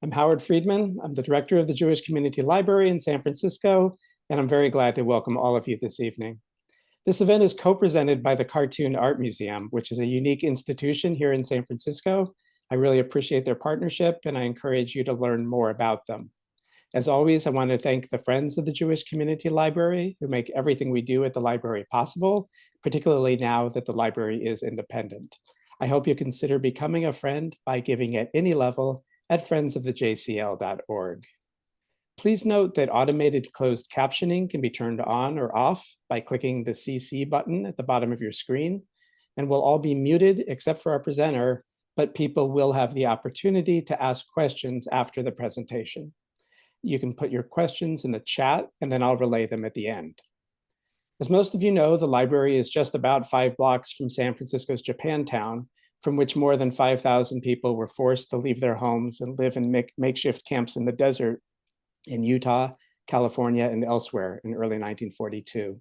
I'm Howard Friedman. I'm the director of the Jewish Community Library in San Francisco, and I'm very glad to welcome all of you this evening. This event is co-presented by the Cartoon Art Museum, which is a unique institution here in San Francisco. I really appreciate their partnership, and I encourage you to learn more about them. As always, I want to thank the Friends of the Jewish Community Library who make everything we do at the library possible, particularly now that the library is independent. I hope you consider becoming a friend by giving at any level at friendsofthejcl.org. Please note that automated closed captioning can be turned on or off by clicking the CC button at the bottom of your screen, and we'll all be muted except for our presenter, but people will have the opportunity to ask questions after the presentation. You can put your questions in the chat, and then I'll relay them at the end. As most of you know, the library is just about 5 blocks from San Francisco's Japantown, from which more than 5,000 people were forced to leave their homes and live in makeshift camps in the desert in Utah, California, and elsewhere in early 1942.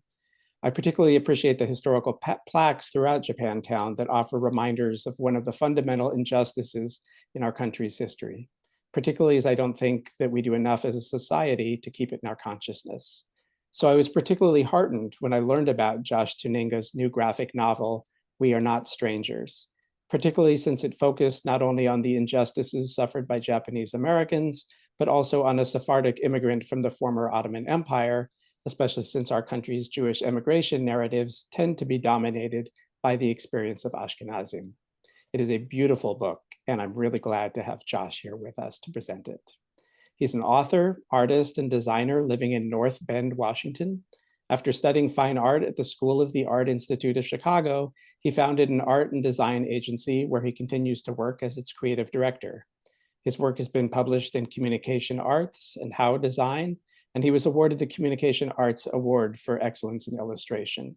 I particularly appreciate the historical plaques throughout Japantown that offer reminders of one of the fundamental injustices in our country's history, particularly as I don't think that we do enough as a society to keep it in our consciousness. So I was particularly heartened when I learned about Josh Tuininga's new graphic novel, We Are Not Strangers, particularly since it focused not only on the injustices suffered by Japanese Americans, but also on a Sephardic immigrant from the former Ottoman Empire, especially since our country's Jewish immigration narratives tend to be dominated by the experience of Ashkenazim. It is a beautiful book, and I'm really glad to have Josh here with us to present it. He's an author, artist, and designer living in North Bend, Washington. After studying fine art at the School of the Art Institute of Chicago, he founded an art and design agency where he continues to work as its creative director. His work has been published in Communication Arts and How Design, and he was awarded the Communication Arts Award for Excellence in Illustration.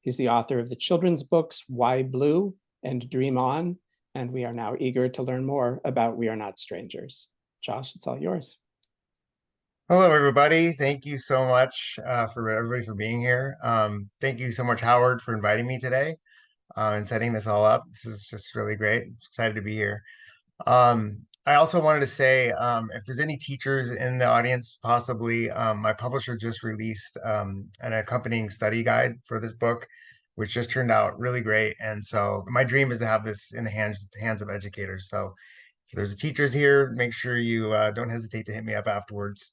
He's the author of the children's books Why Blue and Dream On, and we are now eager to learn more about We Are Not Strangers. Josh, it's all yours. Hello, everybody. Thank you so much for everybody for being here. Thank you so much, Howard, for inviting me today and setting this all up. This is just really great. I'm excited to be here. I also wanted to say, if there's any teachers in the audience, possibly, my publisher just released an accompanying study guide for this book, which just turned out really great. And so my dream is to have this in the hands of educators. So if there's teachers here, make sure you don't hesitate to hit me up afterwards.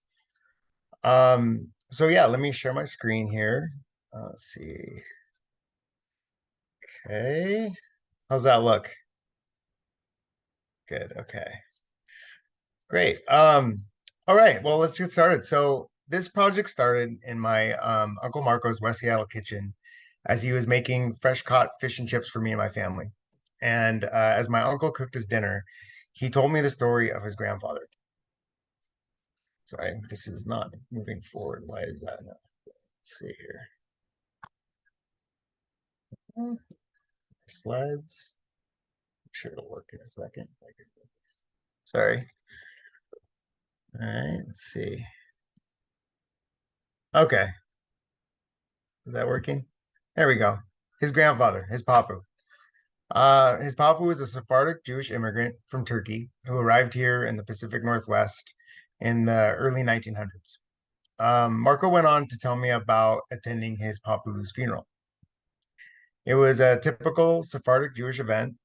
So yeah, let me share my screen here. Let's see. Okay. How's that look? Good. Okay. Great. All right. Well, let's get started. So this project started in my Uncle Marco's West Seattle kitchen as he was making fresh caught fish and chips for me and my family. And as my uncle cooked his dinner, he told me the story of his grandfather. Sorry, this is not moving forward. Why is that? Let's see here. Slides. I'm sure it'll work in a second. Sorry. All right, let's see. Okay. Is that working? There we go. His grandfather, his papu. His papu was a Sephardic Jewish immigrant from Turkey who arrived here in the Pacific Northwest in the early 1900s. Marco went on to tell me about attending his papu's funeral. It was a typical Sephardic Jewish event,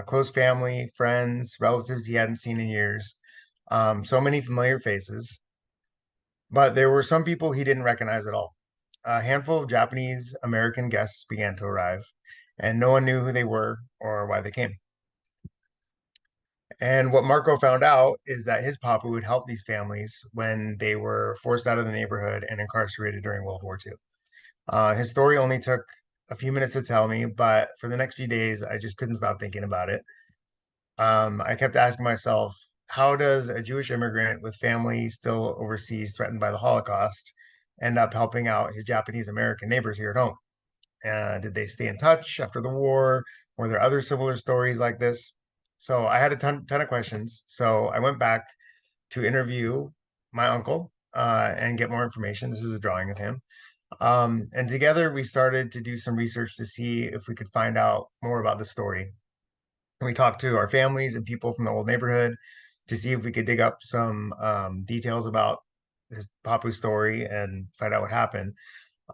close family, friends, relatives he hadn't seen in years, so many familiar faces. But there were some people he didn't recognize at all. A handful of Japanese American guests began to arrive, and no one knew who they were or why they came. And what Marco found out is that his papa would help these families when they were forced out of the neighborhood and incarcerated during World War II. His story only took a few minutes to tell me, but for the next few days, I just couldn't stop thinking about it. I kept asking myself, how does a Jewish immigrant with family still overseas threatened by the Holocaust end up helping out his Japanese American neighbors here at home? Did they stay in touch after the war? Were there other similar stories like this? So I had a ton of questions. So I went back to interview my uncle and get more information. This is a drawing of him. And together we started to do some research to see if we could find out more about the story. And we talked to our families and people from the old neighborhood to see if we could dig up some details about his Papu story and find out what happened.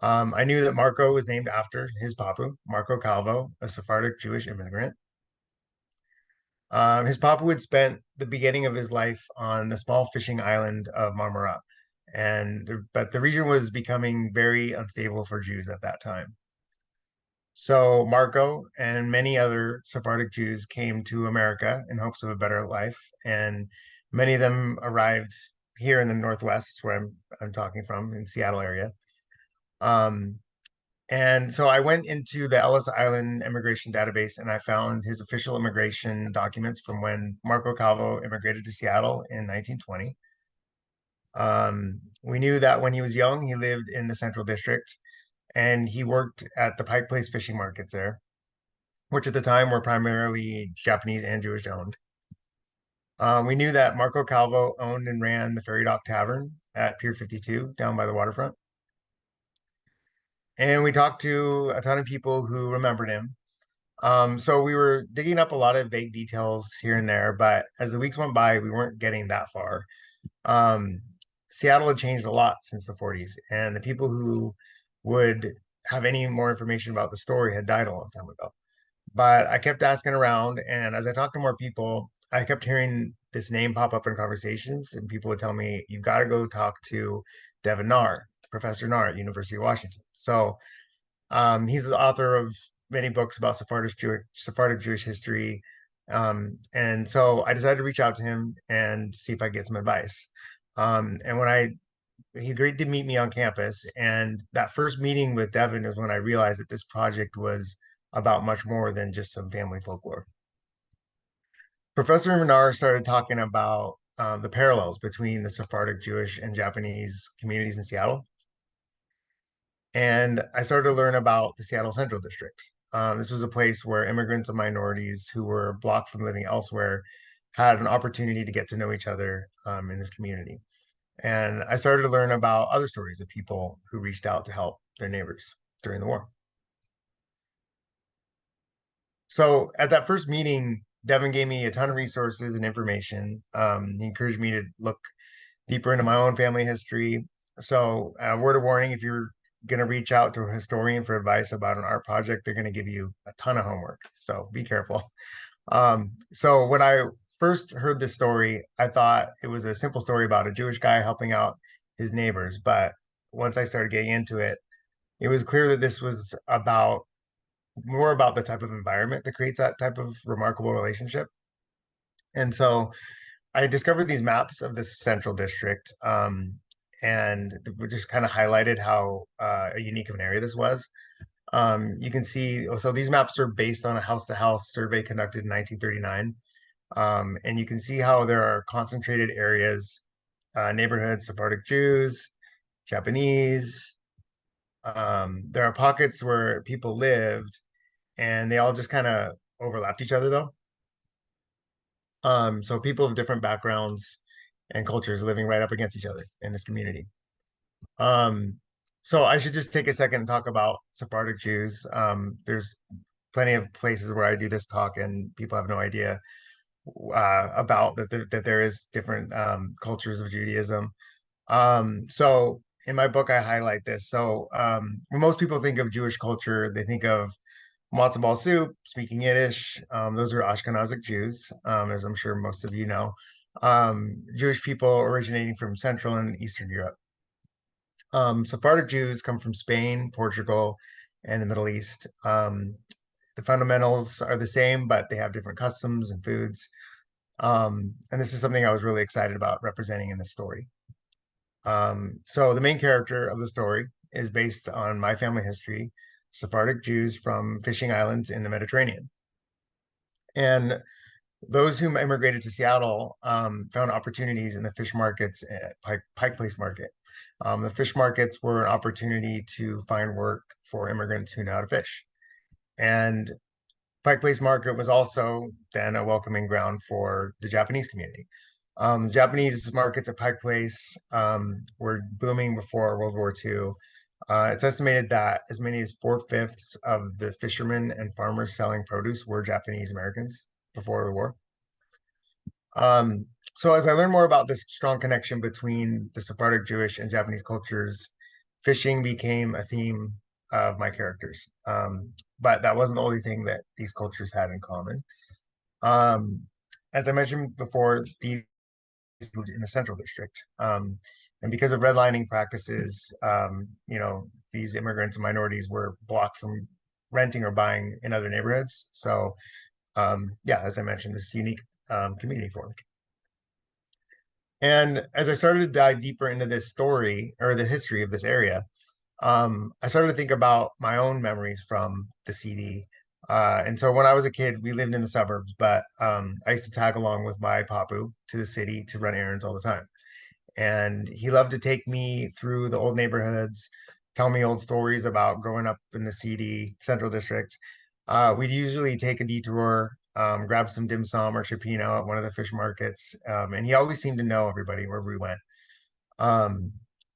I knew that Marco was named after his Papu, Marco Calvo, a Sephardic Jewish immigrant. His Papu had spent the beginning of his life on the small fishing island of Marmara, but the region was becoming very unstable for Jews at that time. So Marco and many other Sephardic Jews came to America in hopes of a better life, and many of them arrived here in the Northwest, where I'm talking from, in Seattle area. Um, and so I went into the Ellis Island immigration database and I found his official immigration documents from when Marco Calvo immigrated to Seattle in 1920. We knew that when he was young, he lived in the Central District and he worked at the Pike Place fishing markets there, which at the time were primarily Japanese and Jewish owned. We knew that Marco Calvo owned and ran the Ferry Dock Tavern at Pier 52 down by the waterfront. And we talked to a ton of people who remembered him. So we were digging up a lot of vague details here and there, but as the weeks went by, we weren't getting that far. Um, Seattle had changed a lot since the 40s, and the people who would have any more information about the story had died a long time ago. But I kept asking around, and as I talked to more people, I kept hearing this name pop up in conversations, and people would tell me, "You've got to go talk to Devin Narr, Professor Narr at University of Washington." So he's the author of many books about Sephardic Jewish history. And so I decided to reach out to him and see if I get some advice. And he agreed to meet me on campus. And that first meeting with Devin is when I realized that this project was about much more than just some family folklore. Professor Minar started talking about the parallels between the Sephardic Jewish and Japanese communities in Seattle. And I started to learn about the Seattle Central District. This was a place where immigrants and minorities who were blocked from living elsewhere had an opportunity to get to know each other in this community. And I started to learn about other stories of people who reached out to help their neighbors during the war. So at that first meeting, Devin gave me a ton of resources and information. He encouraged me to look deeper into my own family history. So, word of warning, if you're going to reach out to a historian for advice about an art project, they're going to give you a ton of homework. So be careful. So when I first heard this story, I thought it was a simple story about a Jewish guy helping out his neighbors. But once I started getting into it, it was clear that this was more about the type of environment that creates that type of remarkable relationship. And so I discovered these maps of the central district, and we just kind of highlighted how unique of an area this was. You can see, so these maps are based on a house-to-house survey conducted in 1939. And you can see how there are concentrated areas, neighborhoods, Sephardic Jews, Japanese. There are pockets where people lived, and they all just kind of overlapped each other, though. So people of different backgrounds and cultures living right up against each other in this community. Um, so I should just take a second and talk about Sephardic Jews. There's plenty of places where I do this talk and people have no idea about that there is different cultures of Judaism. So in my book, I highlight this. So when most people think of Jewish culture, they think of matzo ball soup, speaking Yiddish. Those are Ashkenazic Jews, as I'm sure most of you know. Jewish people originating from Central and Eastern Europe. Sephardic Jews come from Spain, Portugal, and the Middle East. The fundamentals are the same, but they have different customs and foods. And this is something I was really excited about representing in this story. So the main character of the story is based on my family history, Sephardic Jews from fishing islands in the Mediterranean. And those who immigrated to Seattle found opportunities in the fish markets at Pike Place Market. The fish markets were an opportunity to find work for immigrants who know how to fish. And Pike Place Market was also then a welcoming ground for the Japanese community. Japanese markets at Pike Place were booming before World War II. It's estimated that as many as 4/5 of the fishermen and farmers selling produce were Japanese Americans before the war. So as I learned more about this strong connection between the Sephardic Jewish and Japanese cultures, fishing became a theme of my characters. But that wasn't the only thing that these cultures had in common. Um, as I mentioned before, these lived in the Central District. And because of redlining practices, these immigrants and minorities were blocked from renting or buying in other neighborhoods. So, yeah, as I mentioned, this unique community formed. And as I started to dive deeper into this story or the history of this area, I started to think about my own memories from the CD. And so when I was a kid, we lived in the suburbs, but I used to tag along with my papu to the city to run errands all the time. And he loved to take me through the old neighborhoods, tell me old stories about growing up in the CD Central District. We'd usually take a detour, grab some dim sum or chipino at one of the fish markets, and he always seemed to know everybody wherever we went. Um,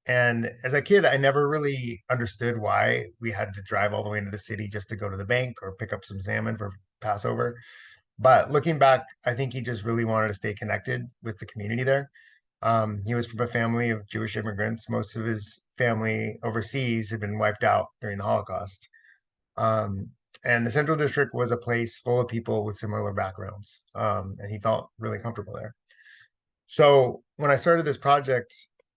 and as a kid, I never really understood why we had to drive all the way into the city just to go to the bank or pick up some salmon for Passover. But looking back, I think he just really wanted to stay connected with the community there. He was from a family of Jewish immigrants. Most of his family overseas had been wiped out during the Holocaust. Um, and the Central District was a place full of people with similar backgrounds. And he felt really comfortable there. So when I started this project,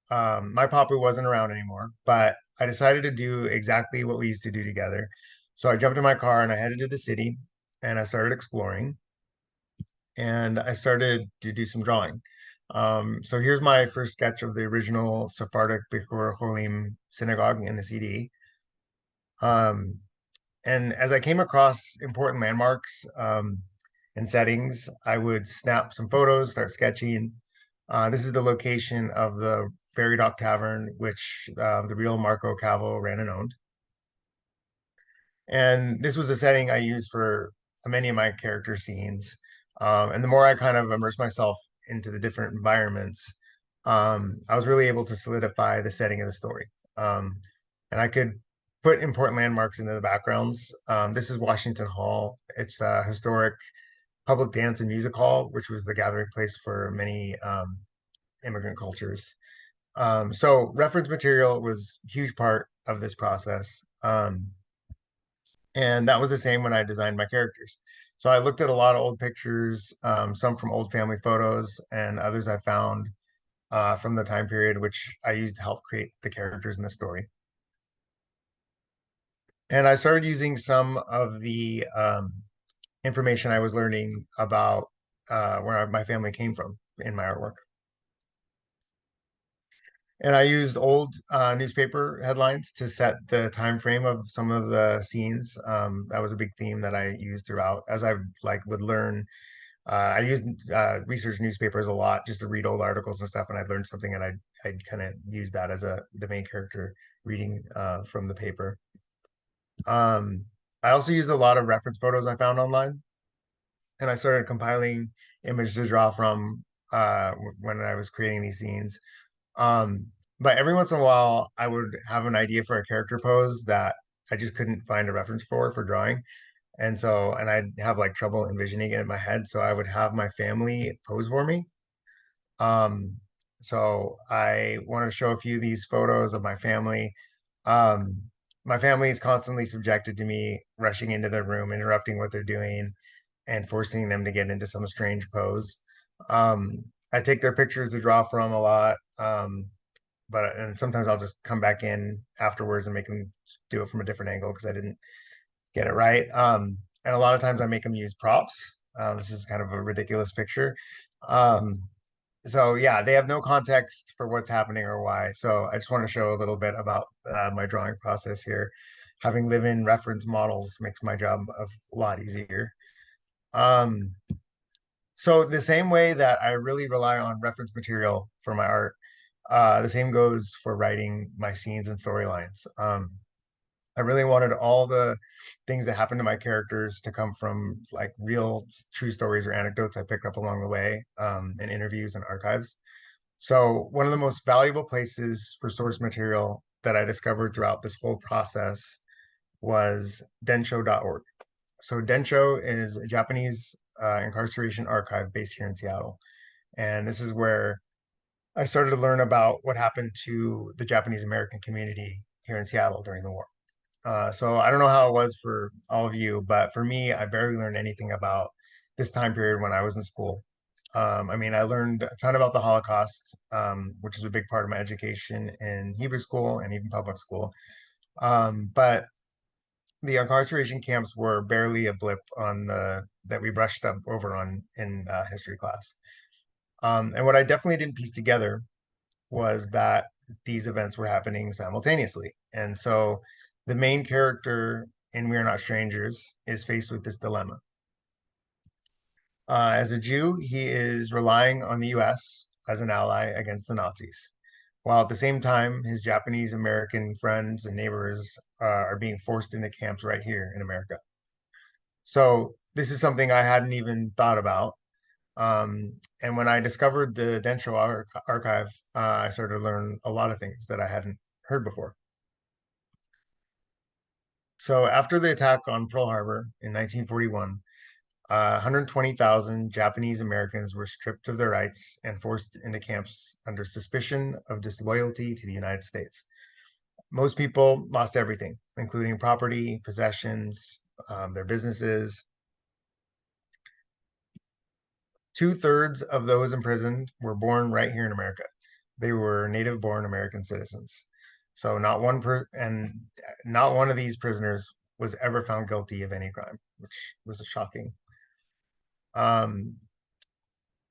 my papa wasn't around anymore, but I decided to do exactly what we used to do together. So I jumped in my car and I headed to the city and I started exploring and I started to do some drawing. So here's my first sketch of the original Sephardic Bikur Holim synagogue in the CD. Um, and as I came across important landmarks and settings, I would snap some photos, start sketching. This is the location of the Ferry Dock Tavern, which the real Marco Cavo ran and owned. And this was a setting I used for many of my character scenes. And the more I kind of immersed myself into the different environments, I was really able to solidify the setting of the story. And I could put important landmarks into the backgrounds. This is Washington Hall. It's a historic public dance and music hall, which was the gathering place for many immigrant cultures. So reference material was a huge part of this process. And that was the same when I designed my characters. So I looked at a lot of old pictures, some from old family photos, and others I found from the time period, which I used to help create the characters in the story. And I started using some of the information I was learning about where my family came from in my artwork. And I used old newspaper headlines to set the time frame of some of the scenes. That was a big theme that I used throughout. As I would learn, I used research newspapers a lot just to read old articles and stuff, and I'd learn something, and I'd kind of use that as the main character reading from the paper. I also used a lot of reference photos I found online, and I started compiling images to draw from when I was creating these scenes. But every once in a while, I would have an idea for a character pose that I just couldn't find a reference for drawing. And I'd have like trouble envisioning it in my head. So I would have my family pose for me. Um, so I want to show a few of these photos of my family. Um, my family is constantly subjected to me rushing into their room, interrupting what they're doing, and forcing them to get into some strange pose. I take their pictures to draw from a lot. And sometimes I'll just come back in afterwards and make them do it from a different angle because I didn't get it right. And a lot of times I make them use props. This is kind of a ridiculous picture. Um, so yeah, they have no context for what's happening or why. So I just want to show a little bit about my drawing process here. Having live-in reference models makes my job a lot easier. Um, so the same way that I really rely on reference material for my art, the same goes for writing my scenes and storylines. I really wanted all the things that happened to my characters to come from like real true stories or anecdotes I picked up along the way in interviews and archives. So one of the most valuable places for source material that I discovered throughout this whole process was densho.org. So Densho is a Japanese incarceration archive based here in Seattle. And this is where I started to learn about what happened to the Japanese American community here in Seattle during the war. So I don't know how it was for all of you, but for me, I barely learned anything about this time period when I was in school. I mean, I learned a ton about the Holocaust, which is a big part of my education in Hebrew school and even public school. But the incarceration camps were barely a blip on the that we brushed up over on in history class. And what I definitely didn't piece together was that these events were happening simultaneously. And so the main character in We Are Not Strangers is faced with this dilemma. As a Jew, he is relying on the US as an ally against the Nazis, while at the same time, his Japanese American friends and neighbors are being forced into camps right here in America. So this is something I hadn't even thought about. And when I discovered the Densho archive, I started to learn a lot of things that I hadn't heard before. So after the attack on Pearl Harbor in 1941, 120,000 Japanese Americans were stripped of their rights and forced into camps under suspicion of disloyalty to the United States. Most people lost everything, including property, possessions, their businesses. Two-thirds of those imprisoned were born right here in America. They were native-born American citizens. So not one of these prisoners was ever found guilty of any crime, which was shocking. Um,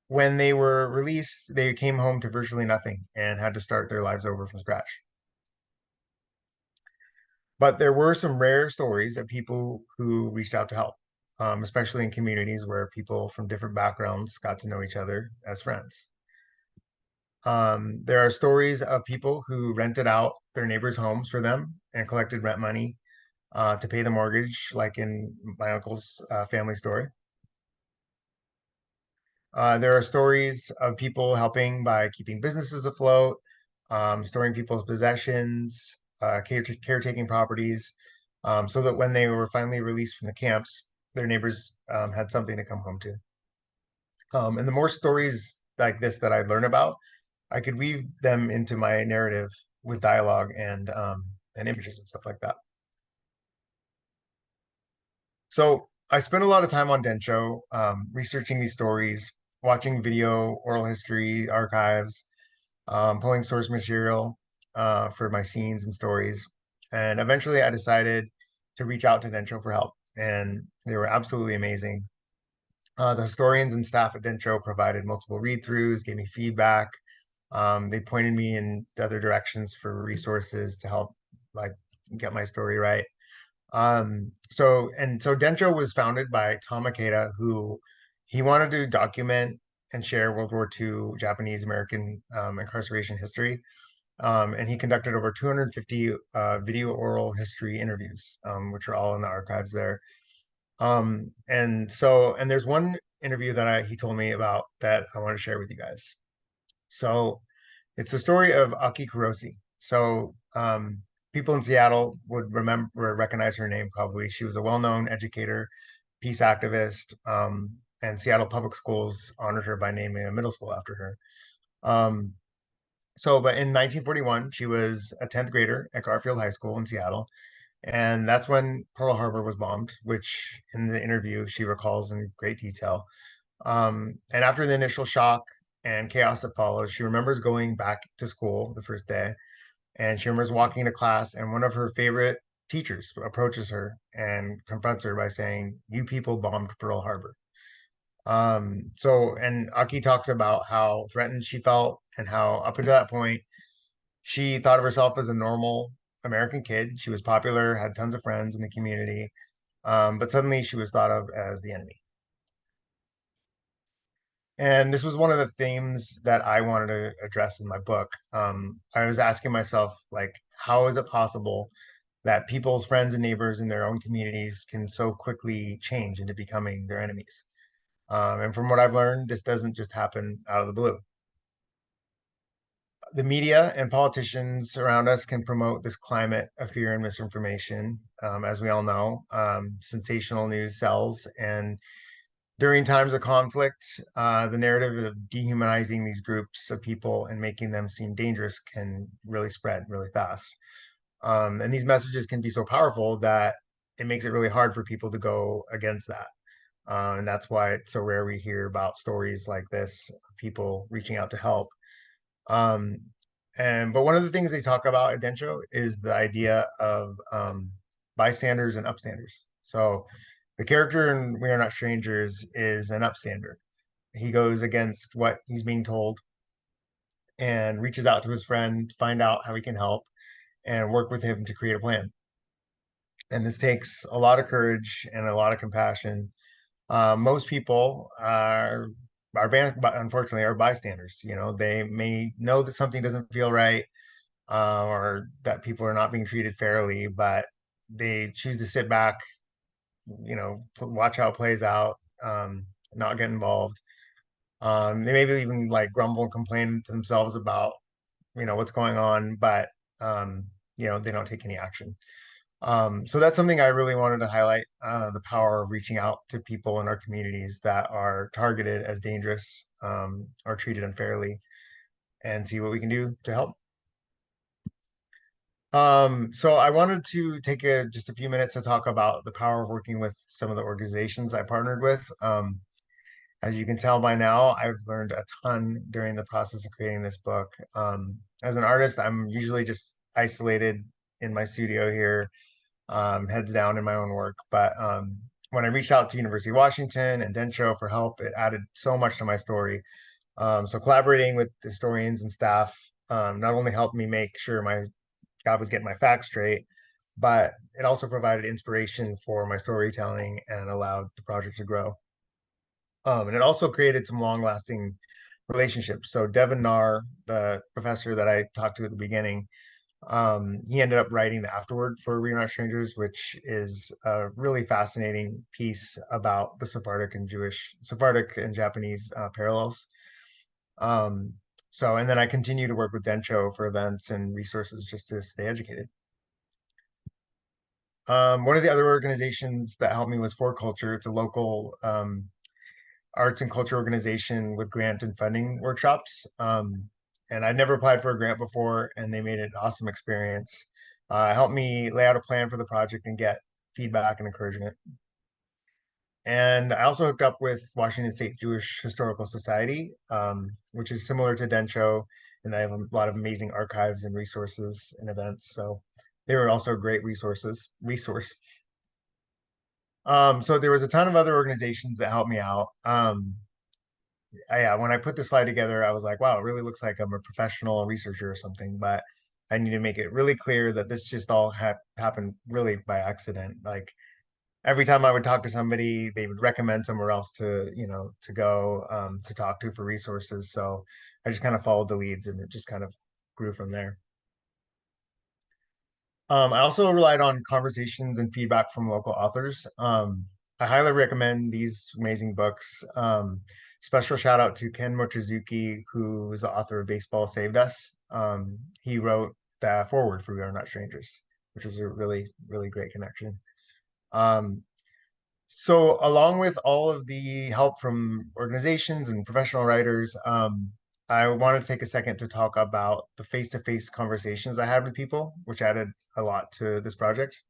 when they were released, they came home to virtually nothing and had to start their lives over from scratch. But there were some rare stories of people who reached out to help, especially in communities where people from different backgrounds got to know each other as friends. There are stories of people who rented out their neighbors' homes for them and collected rent money to pay the mortgage, like in my uncle's family story. There are stories of people helping by keeping businesses afloat, storing people's possessions, caretaking properties, so that when they were finally released from the camps, their neighbors had something to come home to. And the more stories like this that I learn about, I could weave them into my narrative with dialogue and images and stuff like that. So I spent a lot of time on Densho, researching these stories, watching video, oral history archives, pulling source material for my scenes and stories. And eventually I decided to reach out to Densho for help. And they were absolutely amazing. The historians and staff at Densho provided multiple read-throughs, gave me feedback. They pointed me in other directions for resources to help like get my story right. So Densho was founded by Tom Makeda, who he wanted to document and share World War II Japanese American incarceration history. And he conducted over 250 video oral history interviews, which are all in the archives there. And there's one interview that he told me about that I want to share with you guys. So it's the story of Aki Kurosi. So people in Seattle would recognize her name probably. She was a well-known educator, peace activist, and Seattle Public Schools honored her by naming a middle school after her. Um, but in 1941, she was a 10th grader at Garfield High School in Seattle. And that's when Pearl Harbor was bombed, which in the interview she recalls in great detail. And after the initial shock and chaos that follows, she remembers going back to school the first day, and she remembers walking to class, and one of her favorite teachers approaches her and confronts her by saying, "You people bombed Pearl Harbor." And Aki talks about how threatened she felt and how up until that point, she thought of herself as a normal American kid. She was popular, had tons of friends in the community, but suddenly she was thought of as the enemy. And this was one of the themes that I wanted to address in my book. I was asking myself, like, how is it possible that people's friends and neighbors in their own communities can so quickly change into becoming their enemies? And from what I've learned, this doesn't just happen out of the blue. The media and politicians around us can promote this climate of fear and misinformation. As we all know, sensational news sells, and During times of conflict, the narrative of dehumanizing these groups of people and making them seem dangerous can really spread really fast. And these messages can be so powerful that it makes it really hard for people to go against that. And that's why it's so rare we hear about stories like this, people reaching out to help. Um, but one of the things they talk about at Densho is the idea of bystanders and upstanders. So the character in We Are Not Strangers is an upstander. He goes against what he's being told and reaches out to his friend to find out how he can help and work with him to create a plan. And this takes a lot of courage and a lot of compassion. Most people unfortunately are bystanders. You know, they may know that something doesn't feel right, or that people are not being treated fairly, but they choose to sit back, you know, watch how it plays out, not get involved. They maybe even like grumble and complain to themselves about, you know, what's going on, but um, you know, they don't take any action. So that's something I really wanted to highlight, the power of reaching out to people in our communities that are targeted as dangerous, or treated unfairly, and see what we can do to help. So I wanted to take just a few minutes to talk about the power of working with some of the organizations I partnered with. As you can tell by now, I've learned a ton during the process of creating this book. As an artist, I'm usually just isolated in my studio here, heads down in my own work. But when I reached out to University of Washington and Densho for help, it added so much to my story. So collaborating with historians and staff not only helped me make sure my job was getting my facts straight, but it also provided inspiration for my storytelling and allowed the project to grow. And it also created some long-lasting relationships. So Devin Narr, the professor that I talked to at the beginning, he ended up writing the afterword for We Are Not Strangers, which is a really fascinating piece about the Sephardic and Japanese parallels. Um, and then I continue to work with Densho for events and resources just to stay educated. One of the other organizations that helped me was For Culture. It's a local arts and culture organization with grant and funding workshops. And I'd never applied for a grant before, and they made it an awesome experience. Helped me lay out a plan for the project and get feedback and encouragement. And I also hooked up with Washington State Jewish Historical Society, which is similar to Densho, and they have a lot of amazing archives and resources and events. So they were also a great resource. So there was a ton of other organizations that helped me out. Yeah, when I put the slide together, I was like, wow, it really looks like I'm a professional researcher or something, but I need to make it really clear that this just all happened really by accident. Like every time I would talk to somebody, they would recommend somewhere else to, you know, to go, to talk to for resources. So I just kind of followed the leads and it just kind of grew from there. I also relied on conversations and feedback from local authors. I highly recommend these amazing books. Special shout out to Ken Mochizuki, who is the author of Baseball Saved Us. He wrote the foreword for We Are Not Strangers, which was a really, really great connection. Um, so along with all of the help from organizations and professional writers, I want to take a second to talk about the face-to-face conversations I had with people, which added a lot to this project.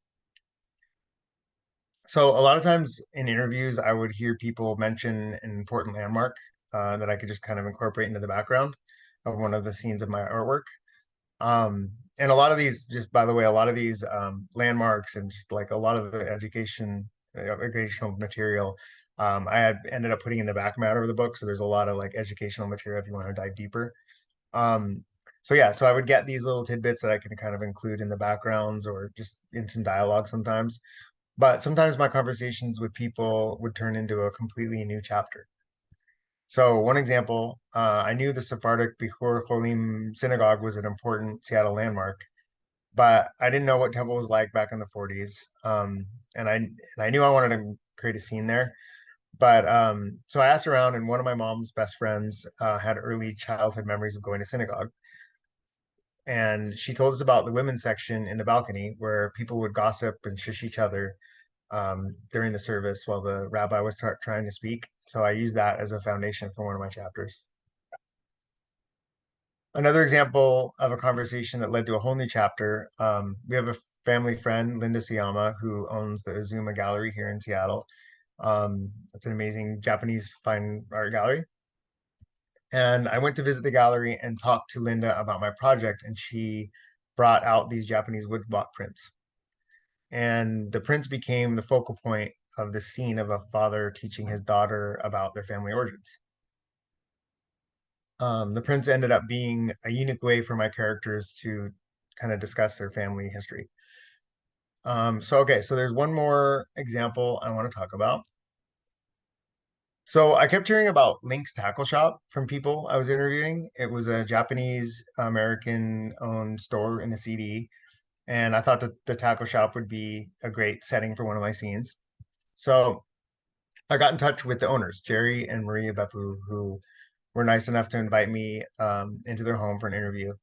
So a lot of times in interviews, I would hear people mention an important landmark that I could just kind of incorporate into the background of one of the scenes of my artwork. And a lot of these, just by the way, a lot of these landmarks and just like a lot of the educational material, I had ended up putting in the back matter of the book. So there's a lot of like educational material if you want to dive deeper. Um, so yeah, so I would get these little tidbits that I can kind of include in the backgrounds or just in some dialogue sometimes. But sometimes my conversations with people would turn into a completely new chapter. So one example, I knew the Sephardic Bechor Cholim synagogue was an important Seattle landmark, but I didn't know what temple was like back in the 40s. And I knew I wanted to create a scene there. But so I asked around, and one of my mom's best friends had early childhood memories of going to synagogue. And she told us about the women's section in the balcony where people would gossip and shush each other during the service while the rabbi was trying to speak. So I use that as a foundation for one of my chapters. Another example of a conversation that led to a whole new chapter. We have a family friend, Linda Siyama, who owns the Azuma Gallery here in Seattle. It's an amazing Japanese fine art gallery. And I went to visit the gallery and talked to Linda about my project, and she brought out these Japanese woodblock prints. And the prints became the focal point of the scene of a father teaching his daughter about their family origins. The prints ended up being a unique way for my characters to kind of discuss their family history. So there's one more example I want to talk about. So I kept hearing about Link's Tackle Shop from people I was interviewing. It was a Japanese American owned store in the CD, and I thought that the tackle shop would be a great setting for one of my scenes. So I got in touch with the owners, Jerry and Maria Beppu, who were nice enough to invite me into their home for an interview.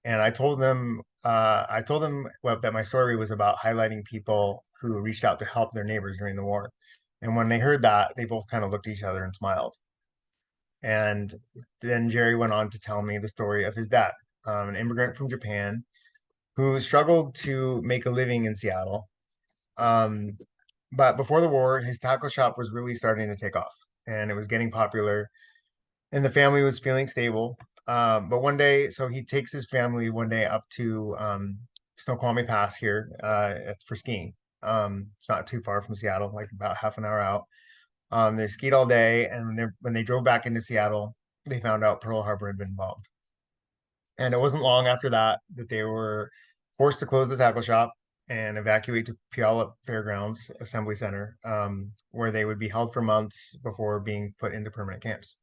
And I told them well, that my story was about highlighting people who reached out to help their neighbors during the war. And when they heard that, they both kind of looked at each other and smiled. And then Jerry went on to tell me the story of his dad, an immigrant from Japan who struggled to make a living in Seattle. Um, but before the war, his tackle shop was really starting to take off and it was getting popular and the family was feeling stable. But one day, so he takes his family one day up to Snoqualmie Pass here for skiing. It's not too far from Seattle, like about half an hour out. They skied all day, and when they drove back into Seattle, they found out Pearl Harbor had been bombed. And it wasn't long after that that they were forced to close the tackle shop and evacuate to Puyallup Fairgrounds Assembly Center, where they would be held for months before being put into permanent camps.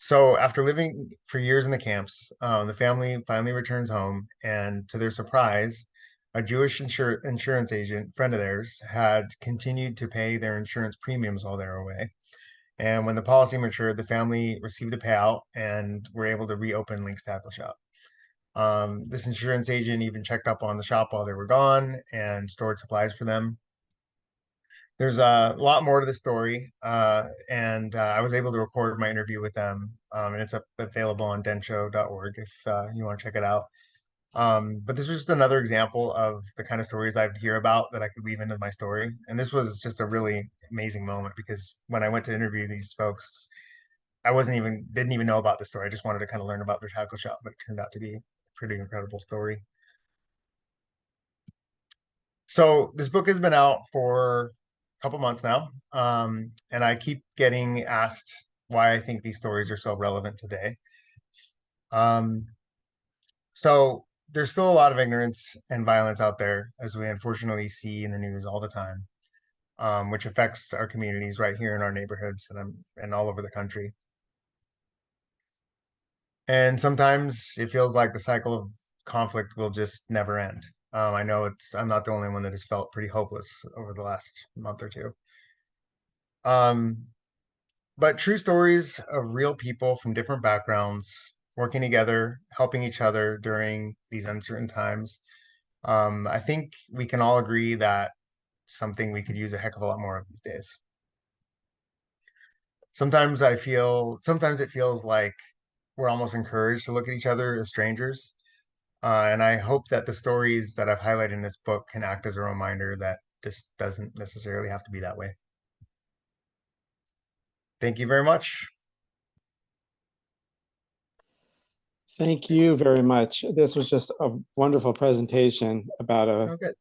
So after living for years in the camps, the family finally returns home, and to their surprise, a Jewish insurance agent, friend of theirs, had continued to pay their insurance premiums while they were away. And when the policy matured, the family received a payout and were able to reopen Link's Tackle Shop. This insurance agent even checked up on the shop while they were gone and stored supplies for them. There's a lot more to the story, and I was able to record my interview with them, and it's available on denshow.org if you want to check it out. But this was just another example of the kind of stories I'd hear about that I could weave into my story. And this was just a really amazing moment because when I went to interview these folks, I didn't even know about the story. I just wanted to kind of learn about their tackle shop, but it turned out to be a pretty incredible story. So this book has been out for a couple months now, and I keep getting asked why I think these stories are so relevant today. Um, so there's still a lot of ignorance and violence out there, as we unfortunately see in the news all the time, which affects our communities right here in our neighborhoods and all over the country. And sometimes it feels like the cycle of conflict will just never end. I know I'm not the only one that has felt pretty hopeless over the last month or two. Um, but true stories of real people from different backgrounds working together, helping each other during these uncertain times. I think we can all agree that something we could use a heck of a lot more of these days. Sometimes it feels like we're almost encouraged to look at each other as strangers. And I hope that the stories that I've highlighted in this book can act as a reminder that this doesn't necessarily have to be that way. Thank you very much. Thank you very much. This was just a wonderful presentation about Oh, good.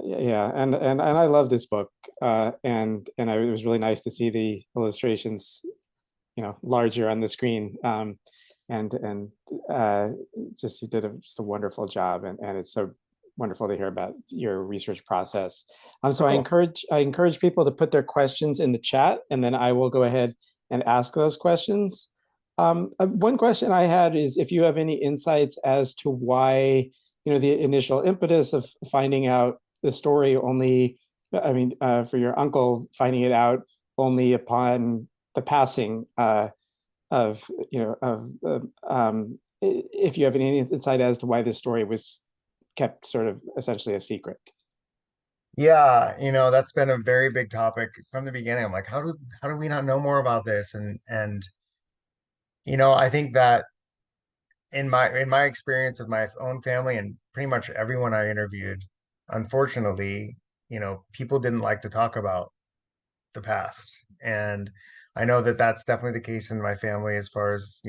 yeah, and I love this book, it was really nice to see the illustrations, larger on the screen, and just you did just a wonderful job, and it's so wonderful to hear about your research process. So Oh, cool. I encourage people to put their questions in the chat, and then I will go ahead and ask those questions. One question I had is if you have any insights as to why, the initial impetus of finding out the story only, for your uncle finding it out only upon the passing of, if you have any insight as to why this story was kept sort of essentially a secret. Yeah, that's been a very big topic from the beginning. I'm like, how do we not know more about this? And I think that in my experience of my own family and pretty much everyone I interviewed, unfortunately, people didn't like to talk about the past. And I know that that's definitely the case in my family as far as,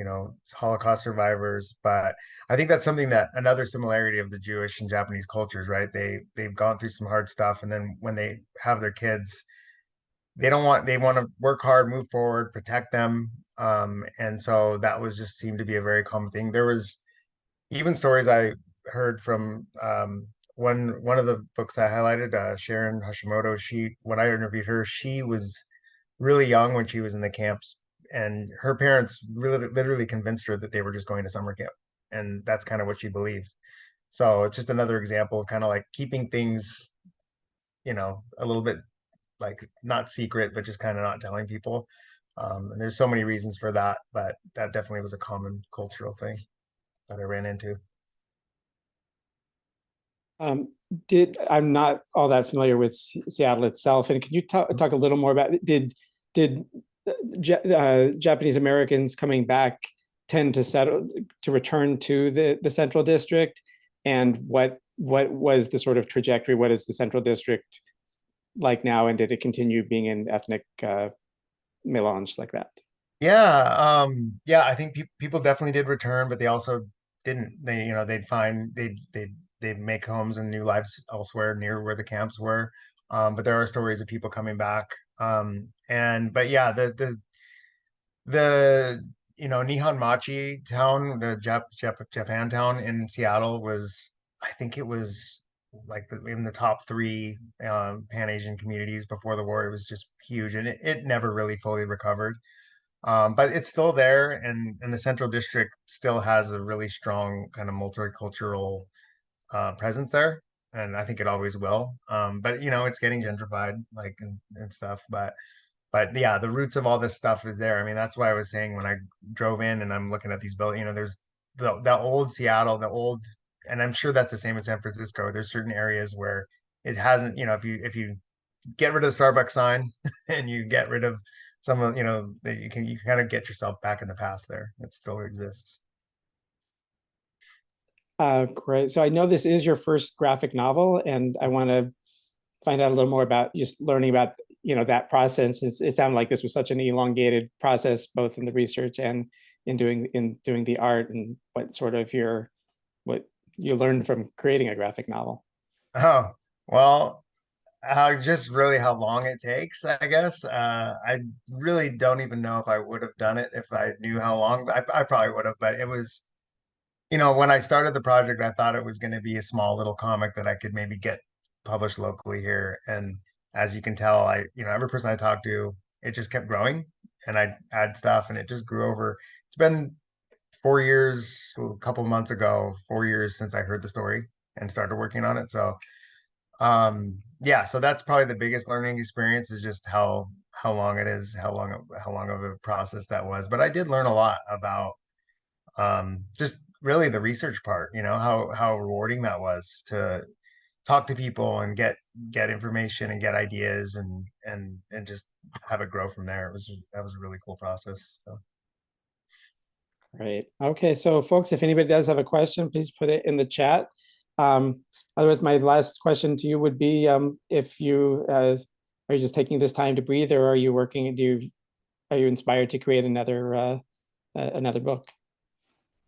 Holocaust survivors. But I think that's something that another similarity of the Jewish and Japanese cultures, right? They've gone through some hard stuff, and then when they have their kids, they want to work hard, move forward, protect them. And so that was just seemed to be a very common thing. There was even stories I heard from one of the books I highlighted, Sharon Hashimoto. When I interviewed her, she was really young when she was in the camps, and her parents really literally convinced her that they were just going to summer camp, and that's kind of what she believed. So it's just another example of kind of like keeping things, a little bit like not secret, but just kind of not telling people. And there's so many reasons for that, but that definitely was a common cultural thing that I ran into. Um, I'm not all that familiar with Seattle itself, and could you talk a little more about did Japanese Americans coming back tend to settle to return to the Central District, and what was the sort of trajectory? What is the Central District like now, and did it continue being an ethnic melange like that? Yeah, I think people definitely did return, but they also didn't. They'd make homes and new lives elsewhere near where the camps were. But there are stories of people coming back. And but yeah, the Nihon Machi town, the Japan town in Seattle was, I think it was like in the top three Pan Asian communities before the war. It was just huge, and it never really fully recovered. But it's still there, and the Central District still has a really strong kind of multicultural presence there, and I think it always will. But it's getting gentrified, like and stuff. But yeah, the roots of all this stuff is there. I mean, that's why I was saying when I drove in and I'm looking at these buildings, there's the old Seattle, and I'm sure that's the same in San Francisco. There's certain areas where it hasn't, if you get rid of the Starbucks sign and you get rid of some of, that you can kind of get yourself back in the past there. It still exists. Great. So I know this is your first graphic novel, and I want to find out a little more about just learning about that process. It sounded like this was such an elongated process, both in the research and in doing the art, and what you learned from creating a graphic novel. Oh, well, just really how long it takes, I guess. I really don't even know if I would have done it if I knew how long. I probably would have, but it was, when I started the project, I thought it was going to be a small little comic that I could maybe get published locally here. And as you can tell, every person I talked to, it just kept growing, and I add stuff, and it just grew over. It's been 4 years, a couple of months ago, 4 years since I heard the story and started working on it. So yeah, so that's probably the biggest learning experience is just how long it is, how long of a process that was. But I did learn a lot about just really the research part, how rewarding that was to talk to people and get information and get ideas and just have it grow from there. That was a really cool process. So. Right. Okay. So, folks, if anybody does have a question, please put it in the chat. Um, Otherwise, my last question to you would be, if you are you just taking this time to breathe, or are you working? Are you inspired to create another book?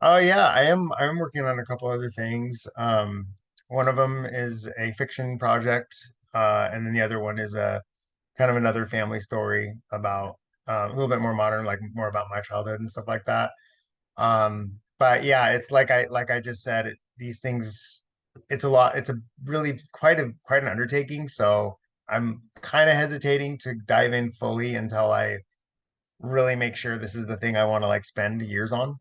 Oh yeah, I'm working on a couple other things. One of them is a fiction project, and then the other one is a kind of another family story about a little bit more modern, like more about my childhood and stuff like that. But yeah, it's like I just said, these things, it's a lot. It's a really quite an undertaking. So I'm kind of hesitating to dive in fully until I really make sure this is the thing I want to like spend years on,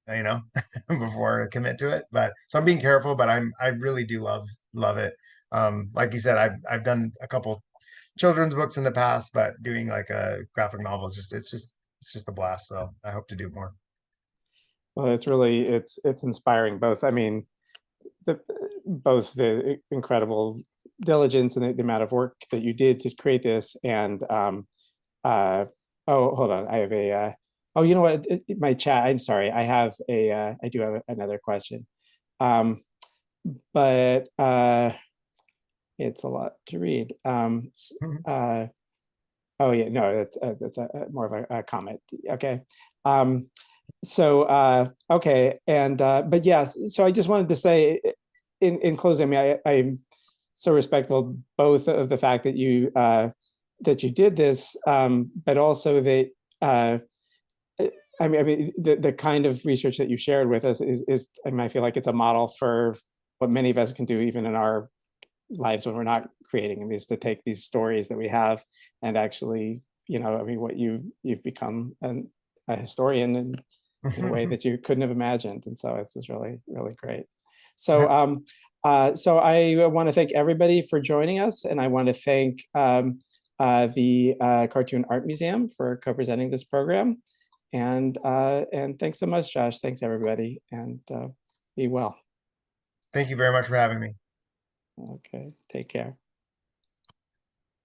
you know, before I commit to it. But so I'm being careful, but I really do love it. Like you said, I've done a couple children's books in the past, but doing like a graphic novel is it's just a blast. So I hope to do more. Well, it's inspiring. Both, I mean, the both the incredible diligence and the amount of work that you did to create this, and oh, hold on, I have oh, you know what, my chat, I'm sorry, I have I do have another question, um, but it's a lot to read. Oh yeah, no, that's more of a comment. Okay. So okay, and but yeah, so I just wanted to say in closing, I mean, I'm so respectful both of the fact that you did this, but also that I mean the kind of research that you shared with us is I mean, I feel like it's a model for what many of us can do even in our lives when we're not creating them, is to take these stories that we have and actually, you know, I mean, what you've become a historian in a way that you couldn't have imagined, and so this is really really great. So so I want to thank everybody for joining us, and I want to thank the Cartoon Art Museum for co-presenting this program, and thanks so much, Josh. Thanks everybody, and be well. Thank you very much for having me. Okay, take care.